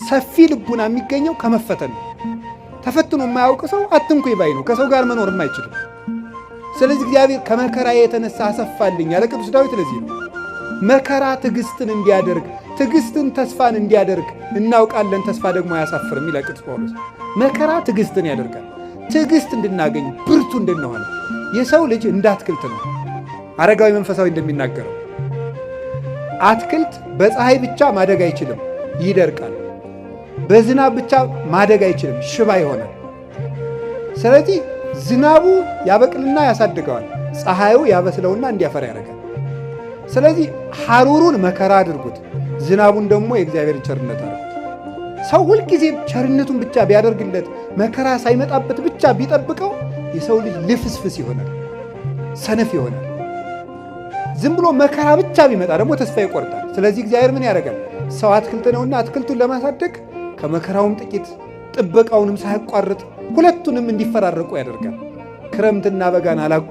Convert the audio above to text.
ሰፊ ልቡና የሚገኘው ከመፈተን ነው። ተፈትኖ የማያውቅ ሰው አትንኩኝ ባይ ነው። ከሰው ጋር መኖርም አይችልም። ስለዚህ እግዚአብሔር ከመከራ የተነሳ አሰፋልኝ ያለ ቅዱስ ዳዊት ለዚህ ነው። መከራ ትዕግስትን እንዲያደርግ፣ ትዕግስትን ተስፋን እንዲያደርግ እናውቃለን፣ ተስፋ ደግሞ አያሳፍርም ይላል ቅዱስ ጳውሎስ። መከራ ትዕግስትን ያደርጋል። ትዕግስት እንድናገኝ ብርቱ እንድንሆን። የሰው ልጅ እንደ አትክልት ነው። አረጋዊ መንፈሳዊ እንደሚናገረው አትክልት በፀሐይ ብቻ ማደግ አይችልም፣ ይደርቃል። በዝናብ ብቻ ማደግ አይችልም፣ ሽባ ይሆናል። ስለዚህ ዝናቡ ያበቅልና ያሳድገዋል፣ ፀሐዩ ያበስለውና እንዲያፈራ ያደርጋል። ስለዚህ ሐሩሩን መከራ አድርጉት፣ ዝናቡን ደግሞ የእግዚአብሔርን ቸርነት አድርጉት። ሰው ሁልጊዜ ቸርነቱን ብቻ ቢያደርግለት መከራ ሳይመጣበት ብቻ ቢጠብቀው የሰው ልጅ ልፍስፍስ ይሆናል፣ ሰነፍ ይሆናል። ዝም ብሎ መከራ ብቻ ቢመጣ ደግሞ ተስፋ ይቆርጣል። ስለዚህ እግዚአብሔር ምን ያደርጋል? ሰው አትክልት ነውና አትክልቱን ለማሳደግ ከመከራውም ጥቂት ጥበቃውንም ሳያቋርጥ ሁለቱንም እንዲፈራረቁ ያደርጋል። ክረምትና በጋን